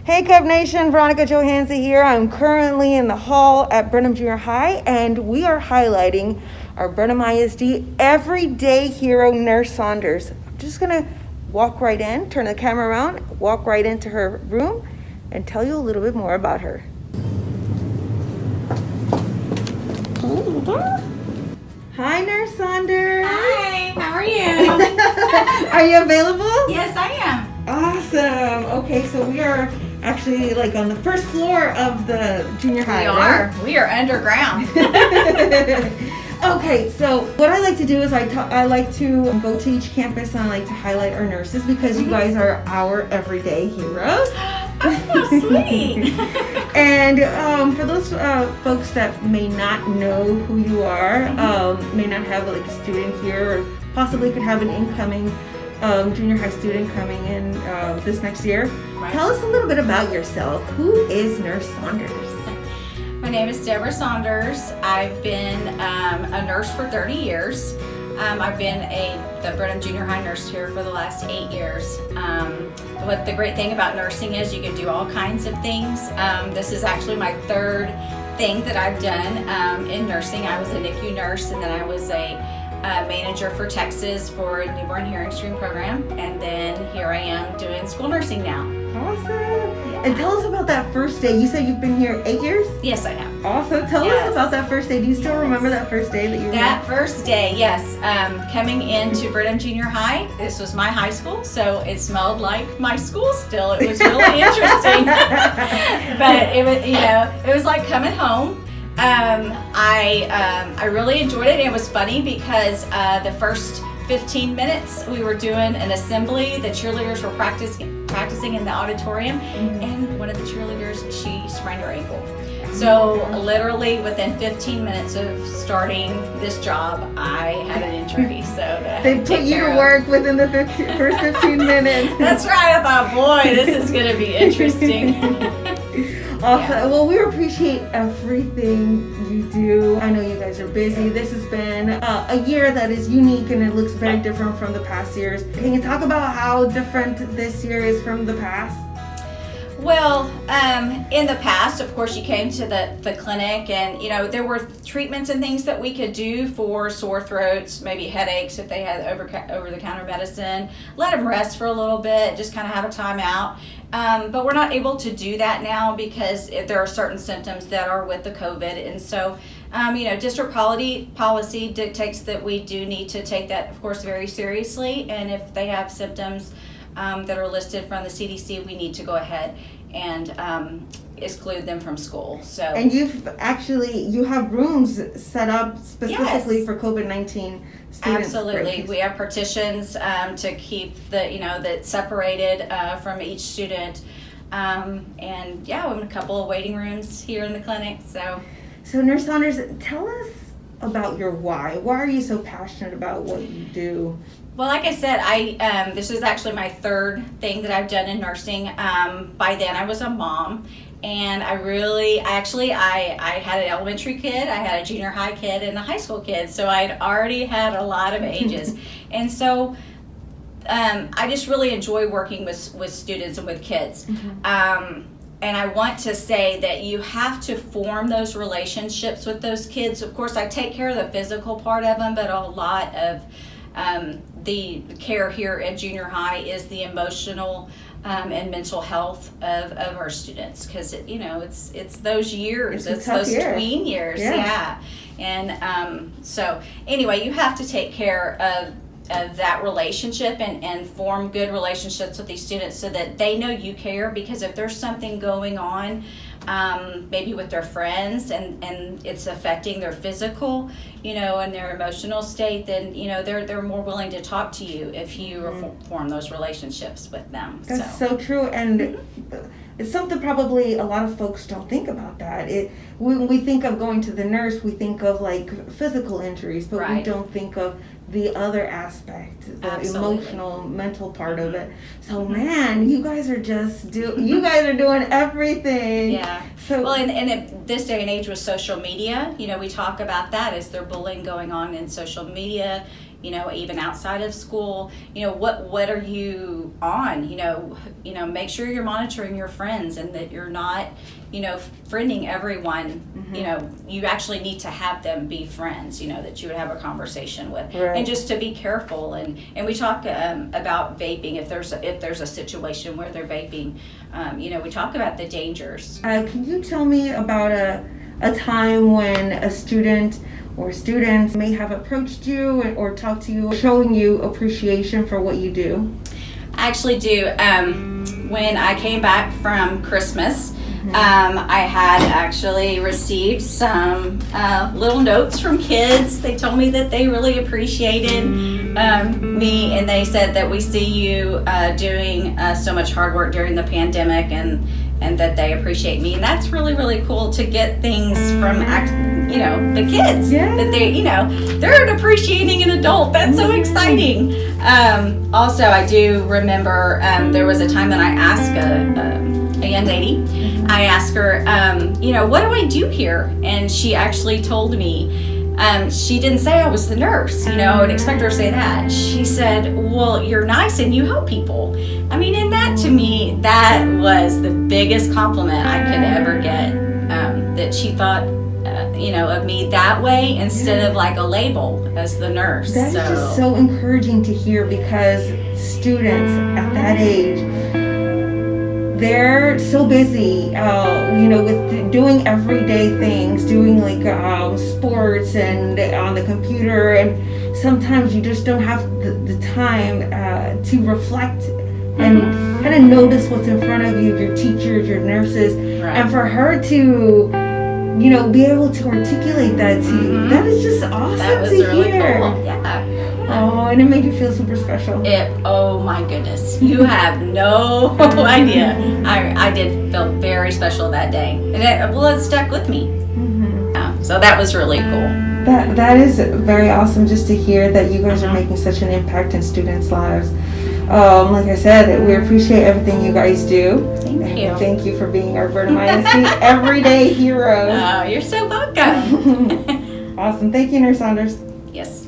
Hey Cub Nation, Veronica Johansson here. I'm currently in the hall at Brenham Junior High, and we are highlighting our Brenham ISD everyday hero, Nurse Saunders. I'm just gonna walk right in, turn the camera around, walk right into her room, and tell you a little bit more about her. Hi, Nurse Saunders. Hi, how are you? Are you available? Yes, I am. Awesome. Okay, so we are actually like on the first floor of the junior high. We are underground. Okay, so what I like to do is I like to go to each campus and I like to highlight our nurses because you guys are our everyday heroes. Oh, sweet. And for those folks that may not know who you are, may not have like a student here, or possibly could have an incoming junior high student coming in this next year. Right. Tell us a little bit about yourself. Who is Nurse Saunders? My name is Deborah Saunders. I've been a nurse for 30 years. I've been the Brenham Junior High nurse here for the last 8 years. What the great thing about nursing is you can do all kinds of things. This is actually my third thing that I've done in nursing. I was a NICU nurse, and then I was a manager for Texas for a newborn hearing stream program, and then here I am doing school nursing now. Awesome. And tell us about that first day. You said you've been here 8 years? Yes, I have. Awesome. Tell us about that first day. Do you still remember that first day that you were That first day, yes. Coming into Brenham Junior High, this was my high school, so it smelled like my school still. It was really interesting. But it was, it was like coming home. I really enjoyed it. It was funny because the first 15 minutes we were doing an assembly. The cheerleaders were practicing in the auditorium, and one of the cheerleaders, she sprained her ankle. So literally within 15 minutes of starting this job, I had an injury. So they put you to work within the first 15 minutes. That's right. I thought, boy, this is going to be interesting. Awesome. Yeah. Well, we appreciate everything you do. I know you guys are busy. This has been a year that is unique, and it looks very different from the past years. Can you talk about how different this year is from the past? Well, in the past, of course, you came to the clinic, and there were treatments and things that we could do for sore throats, maybe headaches if they had over-the-counter medicine. Let them rest for a little bit, just kind of have a timeout. But we're not able to do that now because there are certain symptoms that are with the COVID, and so district policy dictates that we do need to take that, of course, very seriously. And if they have symptoms that are listed from the CDC, we need to go ahead and exclude them from school. So, and you have rooms set up specifically for COVID-19 students. Absolutely, we have partitions to keep that separated from each student, and we have a couple of waiting rooms here in the clinic. So Nurse Saunders, tell us about your why. Why are you so passionate about what you do? Well, like I said, this is actually my third thing that I've done in nursing. By then, I was a mom, and I had an elementary kid, I had a junior high kid, and a high school kid. So I'd already had a lot of ages, and so I just really enjoy working with students and with kids. And I want to say that you have to form those relationships with those kids. Of course, I take care of the physical part of them, but a lot of the care here at junior high is the emotional and mental health of our students, because it's those years, it's those tween years, and so anyway, you have to take care of that relationship and form good relationships with these students so that they know you care, because if there's something going on maybe with their friends and it's affecting their physical and their emotional state, then they're more willing to talk to you if you form those relationships with them. That's so true, and it's something probably a lot of folks don't think about that. When we think of going to the nurse, we think of like physical injuries, but we don't think of the other aspect, the emotional, mental part of it. So man, you guys are doing everything. Yeah. So well, and in this day and age with social media, we talk about that. Is there bullying going on in social media? even outside of school, what are you on? Make sure you're monitoring your friends and that you're not, friending everyone. You actually need to have them be friends, that you would have a conversation with, right. And just to be careful. And we talk about vaping if there's a situation where they're vaping. We talk about the dangers. Can you tell me about a time when a student or students may have approached you or talked to you, showing you appreciation for what you do? I actually do. When I came back from Christmas, I had actually received some little notes from kids. They told me that they really appreciated me, and they said that we see you doing so much hard work during the pandemic, and that they appreciate me. And that's really, really cool to get things from the kids. Yeah. That they're appreciating an adult. That's so exciting. Also, I do remember there was a time that I asked a young lady, I asked her, what do I do here? And she actually told me, she didn't say I was the nurse, I would expect her to say that. She said, well, you're nice and you help people. And that to me, that was the biggest compliment I could ever get, that she thought, of me that way instead of like a label as the nurse. That's just so encouraging to hear, because students at that age, they're so busy, with doing everyday things, doing like sports and on the computer, and sometimes you just don't have the time to reflect and kind of notice what's in front of you, your teachers, your nurses, right. And for her to, be able to articulate that to you, that is just awesome that was to really hear. Cool. Yeah. Oh, and it made you feel super special. Oh my goodness, you have no idea. I did feel very special that day, and it stuck with me. So that was really cool. That is very awesome just to hear that you guys are making such an impact in students' lives. Like I said, we appreciate everything you guys do. Thank you. Thank you for being our Brenham ISD everyday heroes. Oh, you're so welcome. Awesome. Thank you, Nurse Saunders. Yes.